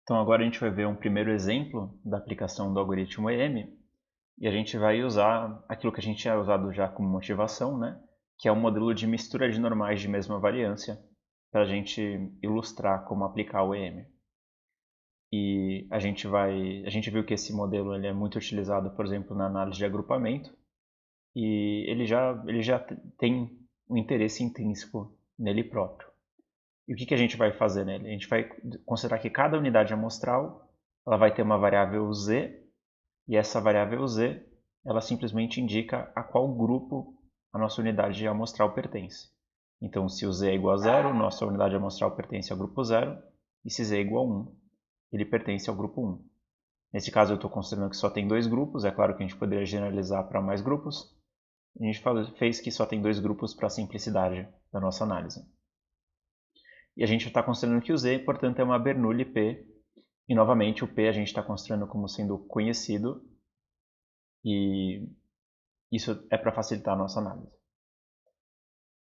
Então agora a gente vai ver um primeiro exemplo da aplicação do algoritmo EM e a gente vai usar aquilo que a gente tinha usado já como motivação, né? Que é o modelo de mistura de normais de mesma variância, para a gente ilustrar como aplicar o EM. E a gente viu que esse modelo ele é muito utilizado, por exemplo, na análise de agrupamento e ele já tem um interesse intrínseco nele próprio. E o que a gente vai fazer nele? A gente vai considerar que cada unidade amostral ela vai ter uma variável z, e essa variável z ela simplesmente indica a qual grupo a nossa unidade amostral pertence. Então, se o z é igual a 0, nossa unidade amostral pertence ao grupo 0, e se z é igual a 1, ele pertence ao grupo 1. Nesse caso, eu estou considerando que só tem dois grupos, é claro que a gente poderia generalizar para mais grupos. A gente fez que só tem dois grupos para a simplicidade da nossa análise. E a gente está considerando que o z, portanto, é uma Bernoulli P. E, novamente, o P a gente está considerando como sendo conhecido. E isso é para facilitar a nossa análise.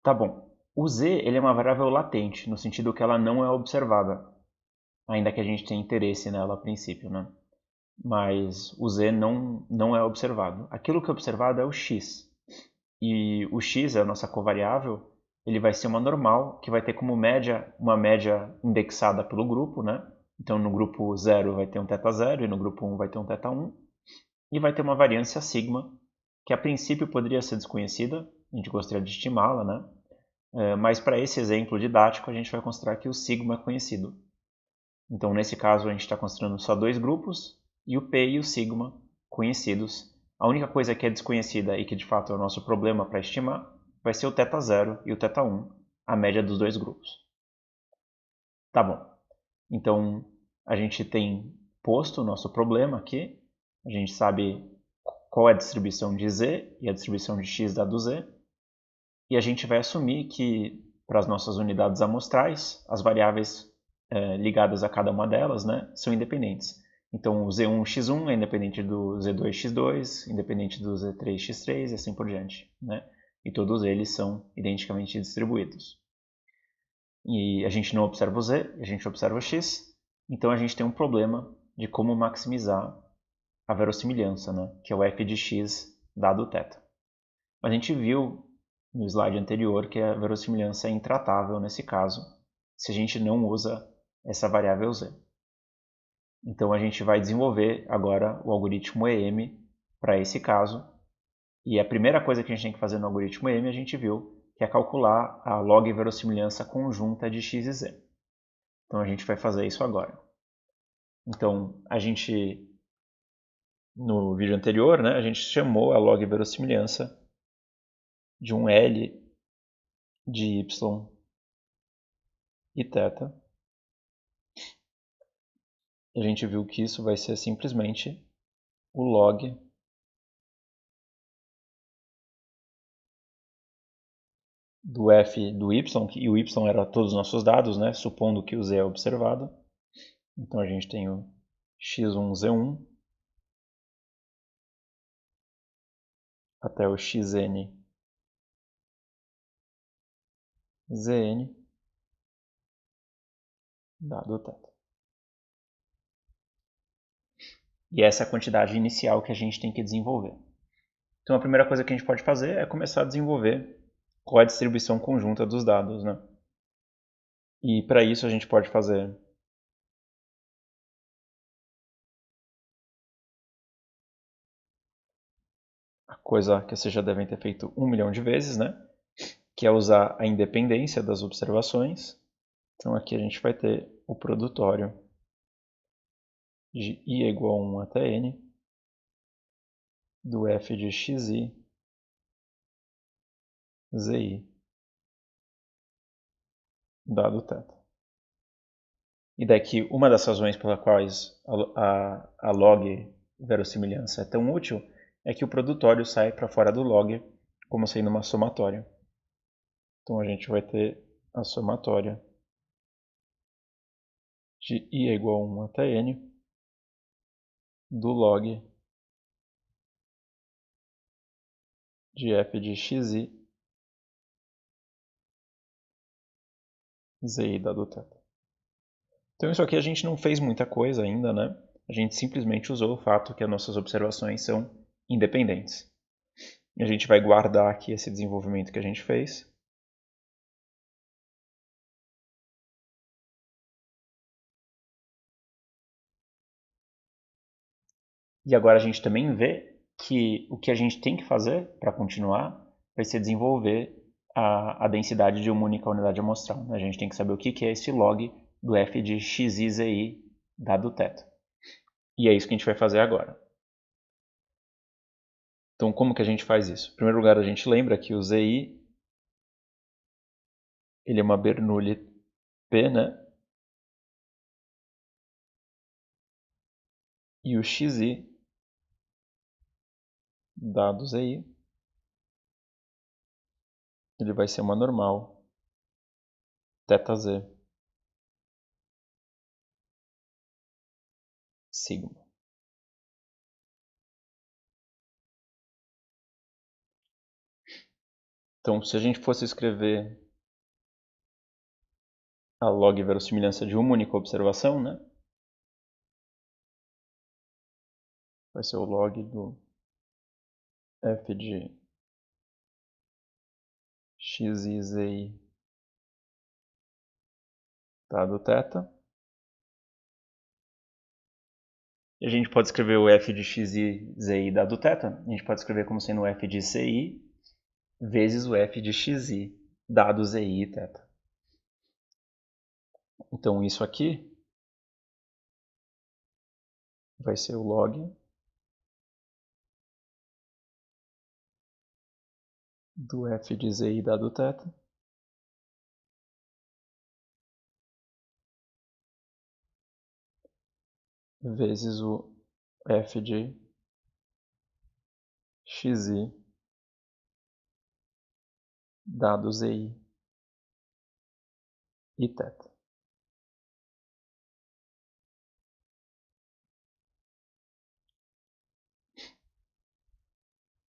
Tá bom. O z ele é uma variável latente, no sentido que ela não é observada. Ainda que a gente tenha interesse nela a princípio, né? Mas o z não é observado. Aquilo que é observado é o x. E o x é a nossa covariável. Ele vai ser uma normal, que vai ter como média uma média indexada pelo grupo, né? Então, no grupo 0 vai ter um θ 0 e no grupo 1 vai ter um θ 1. E vai ter uma variância sigma, que a princípio poderia ser desconhecida, a gente gostaria de estimá-la, né? Mas para esse exemplo didático, a gente vai considerar que o sigma é conhecido. Então, nesse caso, a gente está considerando só dois grupos, e o P e o sigma conhecidos. A única coisa que é desconhecida e que de fato é o nosso problema para estimar vai ser o θ 0 e o θ 1, a média dos dois grupos. Tá bom. Então, a gente tem posto o nosso problema aqui. A gente sabe qual é a distribuição de z e a distribuição de x dado z. E a gente vai assumir que, para as nossas unidades amostrais, as variáveis ligadas a cada uma delas, né, são independentes. Então, o z1x1 é independente do z2x2, independente do z3x3 e assim por diante, né? E todos eles são identicamente distribuídos. E a gente não observa o z, a gente observa o x, então a gente tem um problema de como maximizar a verossimilhança, né? Que é o f de x dado θ. A gente viu no slide anterior que a verossimilhança é intratável nesse caso, se a gente não usa essa variável z. Então a gente vai desenvolver agora o algoritmo EM para esse caso. E a primeira coisa que a gente tem que fazer no algoritmo EM, a gente viu, que é calcular a log verossimilhança conjunta de x e z. Então a gente vai fazer isso agora. Então a gente, no vídeo anterior, né, a gente chamou a log verossimilhança de um L de y e θ. A gente viu que isso vai ser simplesmente o log do f do y, e o y era todos os nossos dados, né, supondo que o z é observado. Então a gente tem o x1, z1 até o xn, zn, dado θ. E essa é a quantidade inicial que a gente tem que desenvolver. Então a primeira coisa que a gente pode fazer é começar a desenvolver qual é a distribuição conjunta dos dados, né? E para isso a gente pode fazer a coisa que vocês já devem ter feito 1 milhão de vezes, né? Que é usar a independência das observações. Então aqui a gente vai ter o produtório de i é igual a 1 até n do f de xi, zi, dado θ. E daqui, uma das razões pelas quais a log verossimilhança é tão útil é que o produtório sai para fora do log como sendo uma somatória. Então a gente vai ter a somatória de i é igual a 1 até n do log de f de xi, zi dado θ. Então isso aqui a gente não fez muita coisa ainda, né? A gente simplesmente usou o fato que as nossas observações são independentes. E a gente vai guardar aqui esse desenvolvimento que a gente fez. E agora a gente também vê que o que a gente tem que fazer para continuar vai ser desenvolver a densidade de uma única unidade amostral. A gente tem que saber o que é esse log do f de xi dado θ. E é isso que a gente vai fazer agora. Então, como que a gente faz isso? Em primeiro lugar, a gente lembra que o zi ele é uma Bernoulli P, né? E o xi dado zi ele vai ser uma normal θz sigma. Então, se a gente fosse escrever a log verossimilhança de uma única observação, né? Vai ser o log do f de xi dado θ. E a gente pode escrever o f de xi dado θ, a gente pode escrever como sendo o f de ci vezes o f de xi dado zi e θ. Então isso aqui vai ser o log do f de zi dado θ vezes o f de xi dado zi e θ.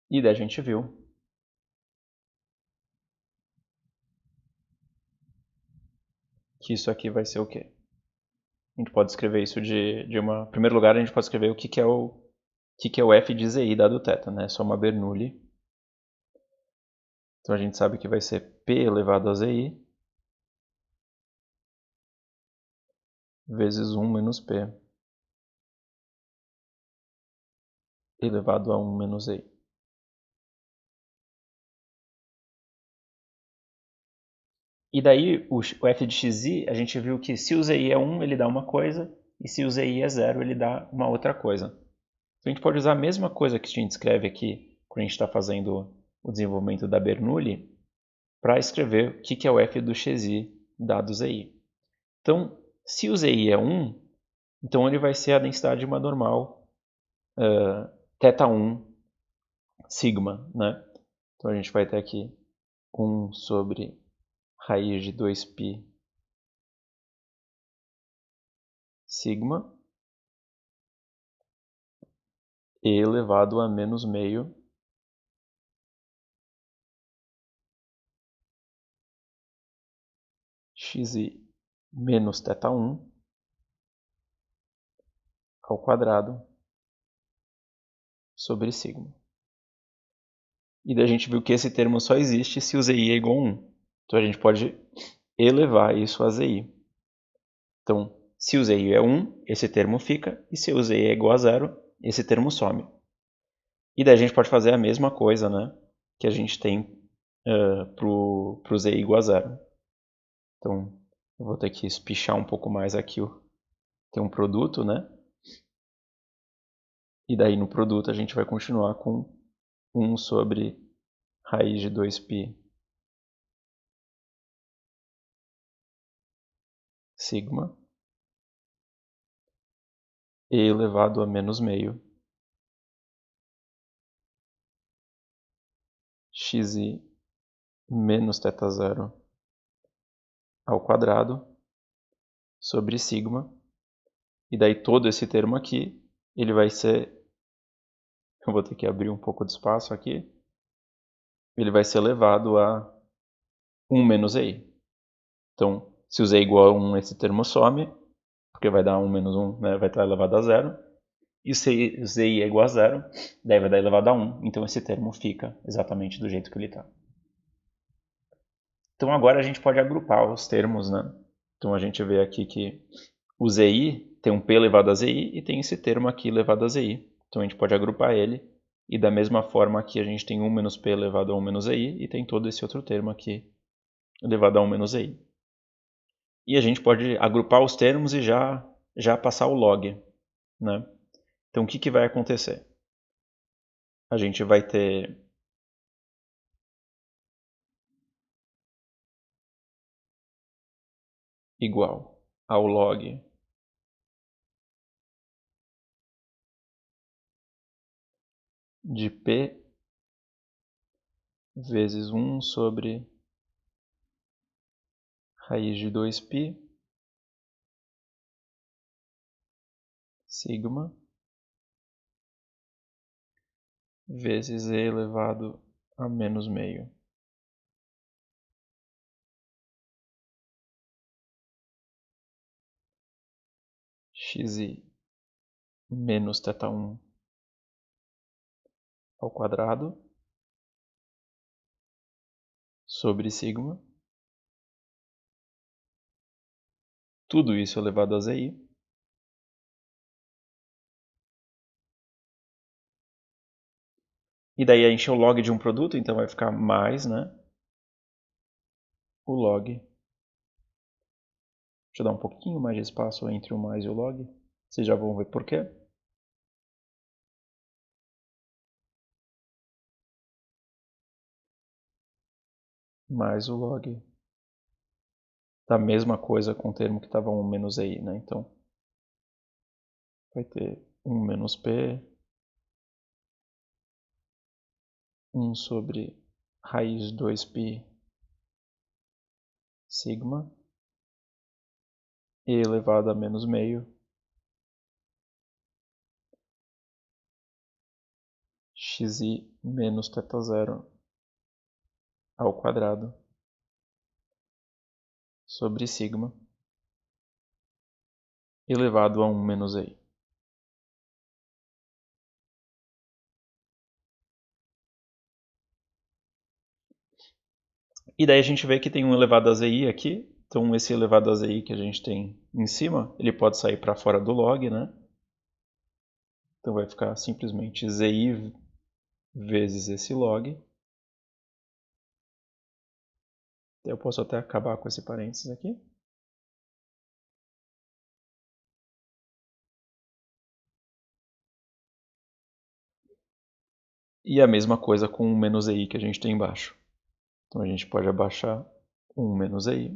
E daí a gente viu que isso aqui vai ser o quê? A gente pode escrever isso de uma... Em primeiro lugar, a gente pode escrever o que é o f de zi dado θ, né? É só uma Bernoulli. Então a gente sabe que vai ser p elevado a zi vezes 1 menos p elevado a 1 menos zi. E daí o f de xi, a gente viu que se o zi é 1, ele dá uma coisa, e se o zi é 0, ele dá uma outra coisa. Então a gente pode usar a mesma coisa que a gente escreve aqui, quando a gente está fazendo o desenvolvimento da Bernoulli, para escrever o que é o f do xi dado zi. Então, se o zi é 1, então ele vai ser a densidade de uma normal θ1 sigma, né? Então a gente vai ter aqui 1 sobre raiz de 2π sigma e elevado a menos meio xi menos θ1 ao quadrado sobre sigma. E daí a gente viu que esse termo só existe se o zi é igual a 1. Então a gente pode elevar isso a zi. Então, se o zi é 1, esse termo fica, e se o zi é igual a 0, esse termo some. E daí a gente pode fazer a mesma coisa, né, que a gente tem para o zi igual a 0. Então, eu vou ter que espichar um pouco mais aqui. Tem um produto, né? E daí no produto a gente vai continuar com 1 sobre raiz de 2π sigma e elevado a menos meio xi menos θ0 ao quadrado sobre sigma. E daí todo esse termo aqui, ele vai ser... Eu vou ter que abrir um pouco de espaço aqui. Ele vai ser elevado a 1 menos i. Então, se o z é igual a 1, esse termo some. porque vai dar 1 menos 1, né, vai estar elevado a zero. E o ZI é igual a zero, daí vai dar elevado a 1. Então esse termo fica exatamente do jeito que ele está. Então agora a gente pode agrupar os termos, né? Então a gente vê aqui que o ZI tem um P elevado a ZI e tem esse termo aqui elevado a ZI. Então a gente pode agrupar ele. E da mesma forma aqui a gente tem 1 menos P elevado a 1 menos ZI e tem todo esse outro termo aqui elevado a 1 menos ZI. E a gente pode agrupar os termos e já passar o log, né? Então o que vai acontecer? A gente vai ter igual ao log de P vezes 1 sobre raiz de 2π sigma vezes e elevado a menos meio. Xi menos θ1 ao quadrado sobre sigma. Tudo isso elevado a zi. E daí a gente é o log de um produto, então vai ficar mais, né? O log. Deixa eu dar um pouquinho mais de espaço entre o mais e o log. Vocês já vão ver por quê. Mais o log da mesma coisa com o termo que estava 1 menos i, né? Então vai ter 1 menos p, 1 sobre raiz 2π sigma, e elevado a menos meio, xi menos θ0 ao quadrado sobre sigma, elevado a 1 menos i. E daí a gente vê que tem um elevado a zi aqui. Então esse elevado a zi que a gente tem em cima, ele pode sair para fora do log, né? Então vai ficar simplesmente zi vezes esse log. Eu posso até acabar com esse parênteses aqui. E a mesma coisa com o menos i que a gente tem embaixo. Então a gente pode abaixar 1 menos i.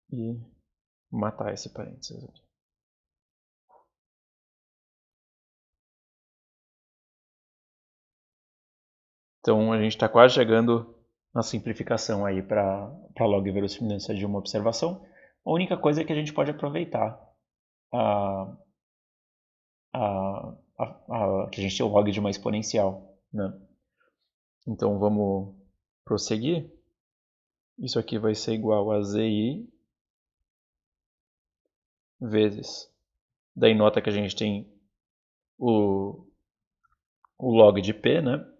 E matar esse parênteses aqui. Então a gente está quase chegando na simplificação aí para a log verossimilhança de uma observação. A única coisa é que a gente pode aproveitar que a gente tem o log de uma exponencial, né? Então vamos prosseguir. Isso aqui vai ser igual a zi vezes. Daí nota que a gente tem o log de p, né?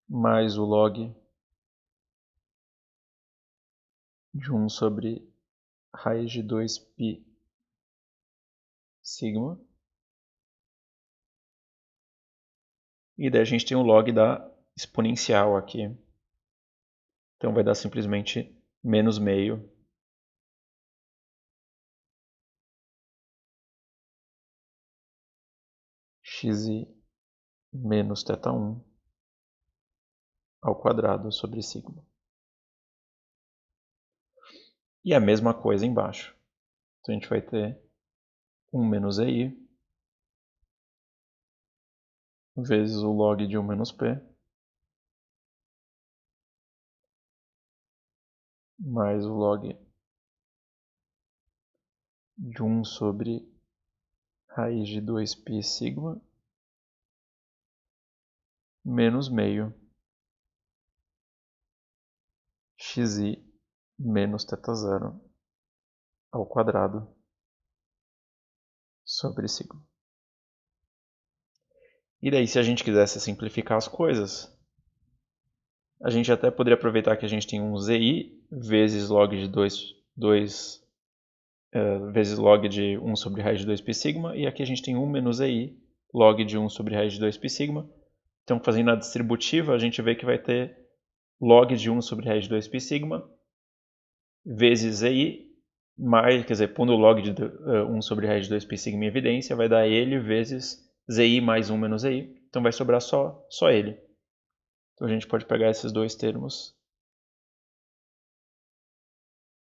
Mais o log de 1 sobre raiz de 2π sigma. E daí a gente tem o log da exponencial aqui. Então vai dar simplesmente menos meio xi menos θ1 ao quadrado sobre sigma. E a mesma coisa embaixo. Então a gente vai ter 1 menos i vezes o log de 1 menos p mais o log de 1 sobre raiz de 2π sigma menos meio xi menos θ0 ao quadrado sobre sigma. E daí, se a gente quisesse simplificar as coisas, a gente até poderia aproveitar que a gente tem um zi vezes log de 2 vezes log de 1 sobre raiz de 2π sigma, e aqui a gente tem 1 menos zi log de 1 sobre raiz de 2π sigma. Então, fazendo a distributiva, a gente vê que vai ter log de 1 sobre raiz de 2π sigma vezes zi, mais, quer dizer, pondo log de 1 sobre raiz de 2π sigma em evidência, vai dar ele vezes zi mais 1 menos zi. Então, vai sobrar só ele. Então, a gente pode pegar esses dois termos,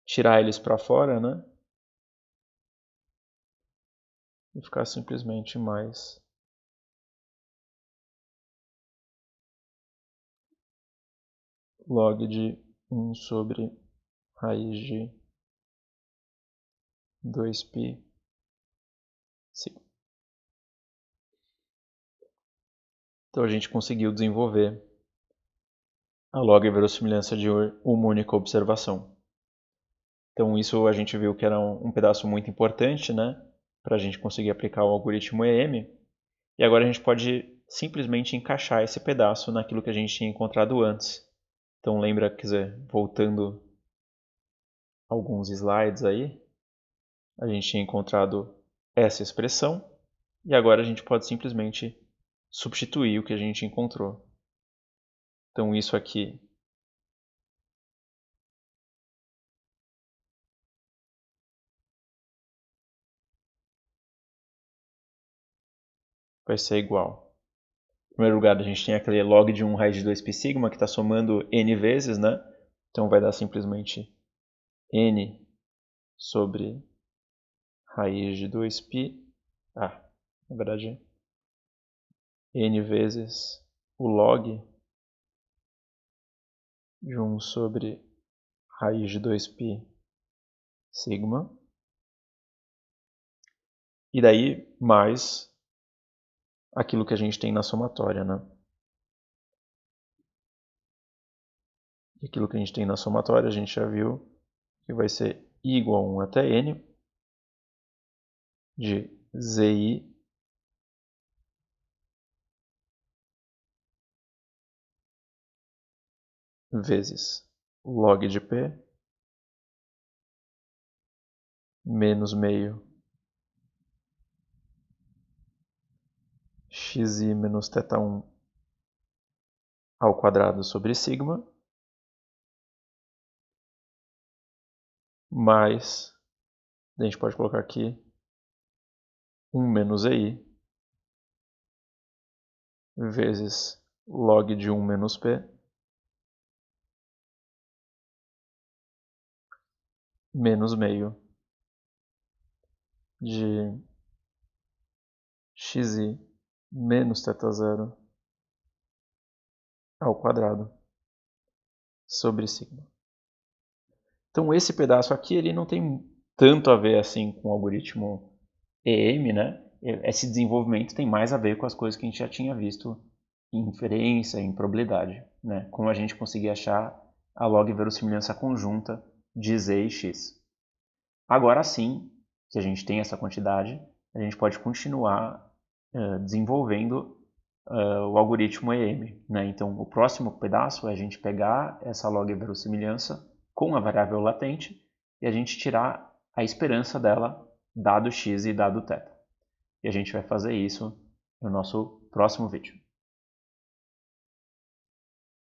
tirar eles para fora, né? E ficar simplesmente mais log de 1 sobre raiz de 2π sigma. Então a gente conseguiu desenvolver a log-verossimilhança de uma única observação. Então isso a gente viu que era um pedaço muito importante, né, para a gente conseguir aplicar o algoritmo EM. E agora a gente pode simplesmente encaixar esse pedaço naquilo que a gente tinha encontrado antes. Então lembra, quer dizer, voltando alguns slides aí, a gente tinha encontrado essa expressão e agora a gente pode simplesmente substituir o que a gente encontrou. Então isso aqui vai ser igual. Em primeiro lugar, a gente tem aquele log de 1 raiz de 2π sigma que está somando n vezes, né? Então vai dar simplesmente n sobre raiz de 2π. Na verdade, n vezes o log de 1 sobre raiz de 2π sigma. E daí, mais aquilo que a gente tem na somatória, né? E aquilo que a gente tem na somatória, a gente já viu que vai ser I igual a 1 até n de zi vezes log de p menos meio xi menos θ1 ao quadrado sobre sigma, mais, a gente pode colocar aqui, 1 menos zi vezes log de 1 menos p menos meio de xi menos θ0 ao quadrado sobre sigma. Então esse pedaço aqui ele não tem tanto a ver assim com o algoritmo EM, né? Esse desenvolvimento tem mais a ver com as coisas que a gente já tinha visto em inferência, em probabilidade, né? Como a gente conseguir achar a log-verossimilhança conjunta de z e x. Agora sim, que a gente tem essa quantidade, a gente pode continuar desenvolvendo o algoritmo EM, né? Então, o próximo pedaço é a gente pegar essa log-verossimilhança com a variável latente e a gente tirar a esperança dela, dado x e dado θ. E a gente vai fazer isso no nosso próximo vídeo.